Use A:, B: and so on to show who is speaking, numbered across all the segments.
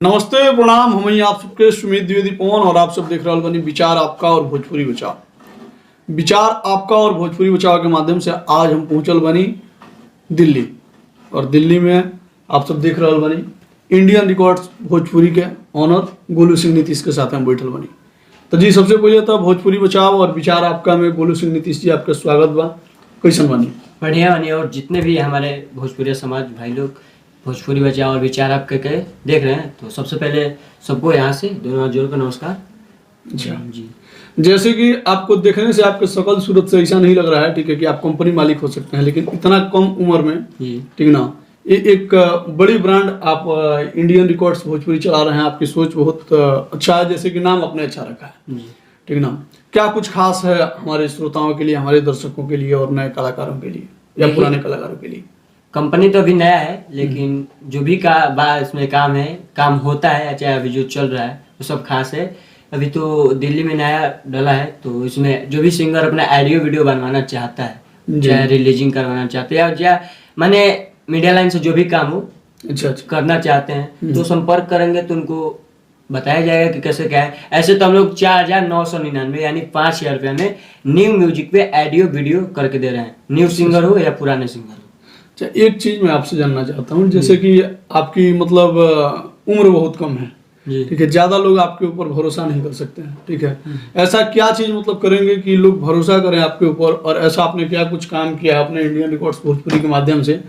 A: नमस्ते प्रणाम, हम ही आप सबके सुमित द्विवेदी पवन और आप सब देख रहे बनी विचार आपका और भोजपुरी बचाव। विचार आपका और भोजपुरी बचाव के माध्यम से आज हम पहुंचल बनी दिल्ली, और दिल्ली में आप सब देख रहे बनी इंडियन रिकॉर्ड्स भोजपुरी के ऑनर गोलू सिंह नीतीश के साथ हम बैठल बनी। तो जी सबसे पहले तो भोजपुरी बचाव और विचार आपका में गोलू सिंह नीतीश जी आपका स्वागत बा। कैसन बनी?
B: बढ़िया बनी। और जितने भी हमारे भोजपुरी समाज भाई लोग भोजपुरी बचाव और विचार आपके के देख रहे हैं, तो सबसे पहले सबको यहाँ से दोनों हाथ जोड़ कर नमस्कार।
A: जी, जैसे कि आपको देखने से आपके शकल सूरत से ऐसा नहीं लग रहा है, ठीक है, कि आप कंपनी मालिक हो सकते हैं, लेकिन इतना कम उम्र में, ठीक ना, एक बड़ी ब्रांड आप इंडियन रिकॉर्ड्स भोजपुरी चला रहे हैं। आपकी सोच बहुत अच्छा है, जैसे कि नाम अपने अच्छा रखा है, ठीक ना। क्या कुछ खास है हमारे श्रोताओं के लिए, हमारे दर्शकों के लिए और नए कलाकारों के लिए या पुराने कलाकारों के लिए?
B: कंपनी तो अभी नया है, लेकिन जो भी इसमें काम होता है, चाहे अभी जो चल रहा है वो सब खास है। अभी तो दिल्ली में नया डला है, तो इसमें जो भी सिंगर अपना ऑडियो वीडियो बनवाना चाहता है, चाहे रिलीजिंग करवाना चाहते हैं या माने मीडिया लाइन से जो भी काम हो अच्छा करना चाहते हैं, तो संपर्क करेंगे तो उनको बताया जाएगा कि कैसे क्या है। ऐसे तो हम लोग 4,999 यानी 5,000 रुपये में न्यू म्यूजिक पे ऑडियो वीडियो करके दे रहे हैं, न्यू सिंगर हो या पुराने सिंगर हो।
A: अच्छा, एक चीज मैं आपसे जानना चाहता हूँ, जैसे कि आपकी मतलब उम्र बहुत कम है, ठीक है, ज्यादा लोग आपके ऊपर भरोसा नहीं कर सकते हैं, ठीक है। ऐसा क्या चीज मतलब करेंगे कि लोग भरोसा करें आपके ऊपर, और ऐसा आपने क्या कुछ काम किया है अपने इंडियन रिकॉर्ड्स भोजपुरी के माध्यम से,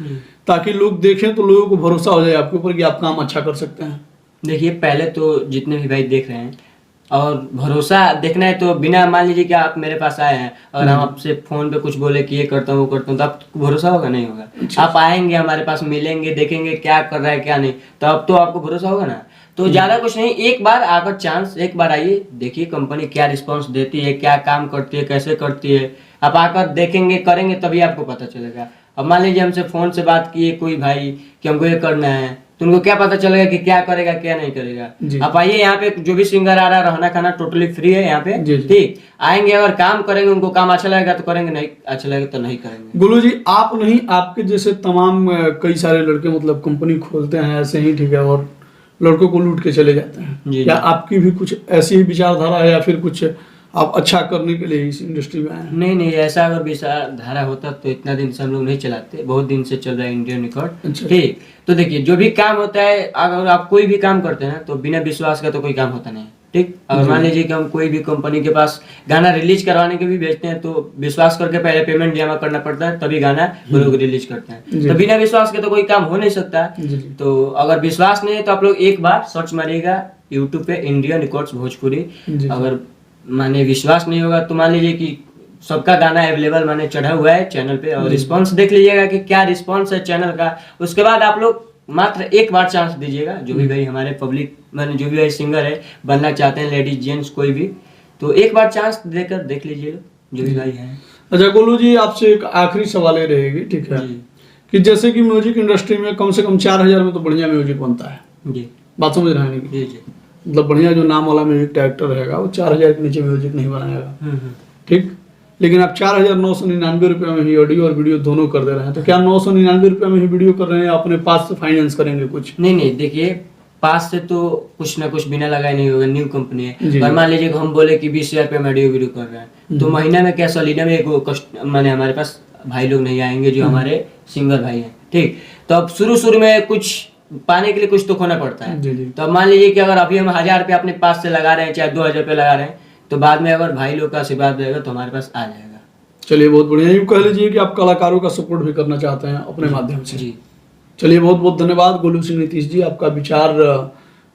A: ताकि लोग देखें तो लोगों को भरोसा हो जाए आपके ऊपर कि आप काम अच्छा कर सकते हैं?
B: देखिए, पहले तो जितने भी भाई देख रहे हैं, और भरोसा देखना है तो बिना मान लीजिए कि आप मेरे पास आए हैं और हम आपसे फोन पे कुछ बोले कि ये करता हूँ वो करता हूँ, तो आपको भरोसा होगा? नहीं होगा। अच्छा। आप आएंगे हमारे पास, मिलेंगे, देखेंगे क्या कर रहा है क्या नहीं, तो अब तो आपको भरोसा होगा ना। तो ज्यादा कुछ नहीं, एक बार आकर चांस, एक बार आइए, देखिए कंपनी क्या रिस्पॉन्स देती है, क्या काम करती है, कैसे करती है। आप आकर देखेंगे, करेंगे, तभी आपको पता चलेगा। अब मान लीजिए हमसे फोन से बात किए कोई भाई कि हमको ये करना है, तो उनको क्या पता चलेगा कि क्या करेगा क्या नहीं करेगा। आप आइए, यहाँ पे जो भी सिंगर आ रहा है, रहना खाना टोटली फ्री है यहाँ पे, ठीक। आएंगे, अगर काम करेंगे, उनको काम अच्छा लगेगा तो करेंगे, नहीं अच्छा लगेगा तो नहीं करेंगे।
A: गोलू जी, आप नहीं, आपके जैसे तमाम कई सारे लड़के मतलब कंपनी खोलते हैं ऐसे ही, ठीक है, और लड़कों को लूट के चले जाते हैं। क्या आपकी भी कुछ ऐसी ही विचारधारा है, या फिर कुछ आप अच्छा करने के लिए इस इंडस्ट्री में आए हैं?
B: नहीं, ऐसा अगर विचारधारा होता तो इतना दिन से हम लोग नहीं चलाते। बहुत दिन से चल रहा है इंडियन रिकॉर्ड, ठीक। तो देखिए, जो भी काम होता है, अगर आप कोई भी काम करते हैं तो बिना विश्वास का तो कोई काम होता नहीं, ठीक। अगर मान लीजिए कि हम कोई भी कंपनी के पास गाना रिलीज करवाने के भी भेजते हैं, तो विश्वास करके पहले पेमेंट जमा करना पड़ता है, तभी गाना वो लोग रिलीज करते हैं। तो बिना विश्वास के तो कोई काम हो नहीं सकता। तो अगर विश्वास नहीं है तो आप लोग एक बार सर्च मारिएगा यूट्यूब पे इंडियन रिकॉर्ड्स भोजपुरी। अगर माने विश्वास नहीं होगा तो मान लीजिए कि सबका गाना अवेलेबल माने चढ़ा हुआ है चैनल पे, और रिस्पांस देख लीजिएगा कि क्या रिस्पांस है चैनल का। उसके बाद आप लोग मात्र एक बार चांस दीजिएगा। जो भी भाई हमारे पब्लिक माने जो भी भाई सिंगर है बनना चाहते हैं, लेडीज जेंट्स कोई भी, तो एक बार चांस देकर देख लीजिएगा जो भी भाई है।
A: अच्छा गोलू जी, आपसे एक आखिरी सवाल रहेगी, ठीक है, कि जैसे कि म्यूजिक इंडस्ट्री में कम से कम 4,000 में तो बढ़िया म्यूजिक बनता है, जी बात समझ रहे हैं? जी, मतलब बढ़िया जो नाम वाला म्यूजिक डायरेक्टर रहेगा वो 4,000 के नीचे म्यूजिक नहीं बनाएगा, ठीक। लेकिन आप 4,999 रुपये में ही ऑडियो और वीडियो दोनों कर दे रहे हैं, तो क्या 999 रुपये में ही वीडियो कर रहे हैं, अपने पास से फाइनेंस करेंगे कुछ?
B: नहीं, देखिए, पास से तो कुछ ना कुछ बिना लगाए नहीं होगा, न्यू कंपनी है। और मान लीजिए हम बोले कि 20,000 रुपये में ऑडियो वीडियो कर रहे हैं, तो महीना में क्या सलीना में एक माने हमारे पास भाई लोग नहीं आएंगे जो हमारे सिंगर भाई हैं, ठीक। तो अब शुरू में कुछ पाने के लिए कुछ तो खोना पड़ता है। तो अब मान लीजिए कि अगर अभी हम 1,000 रुपये अपने पास से लगा रहे हैं, चाहे 2,000 रुपये लगा रहे हैं, तो बाद में अगर भाई लोग का आशीर्वाद रहेगा तो हमारे पास आ जाएगा।
A: चलिए, बहुत बढ़िया। यूँ कह लीजिए कि आप कलाकारों का सपोर्ट भी करना चाहते हैं अपने माध्यम से। जी चलिए, बहुत बहुत धन्यवाद गोलू सिंह नीतीश जी, आपका विचार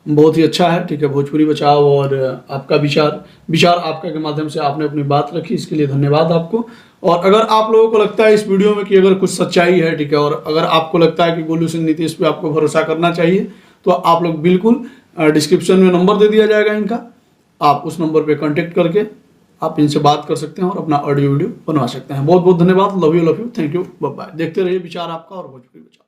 A: बहुत ही अच्छा है, ठीक है, भोजपुरी बचाओ और आपका विचार आपका के माध्यम से आपने अपनी बात रखी, इसके लिए धन्यवाद आपको। और अगर आप लोगों को लगता है इस वीडियो में कि अगर कुछ सच्चाई है, ठीक है, और अगर आपको लगता है कि गोलू सिंह नीतीश पे आपको भरोसा करना चाहिए, तो आप लोग बिल्कुल डिस्क्रिप्शन में नंबर दे दिया जाएगा इनका, आप उस नंबर पे कांटेक्ट करके आप इनसे बात कर सकते हैं और अपना ऑडियो वीडियो बनवा सकते हैं। बहुत बहुत धन्यवाद, love you, thank you, bye bye. देखते रहिए विचार आपका और भोजपुरी बचाओ।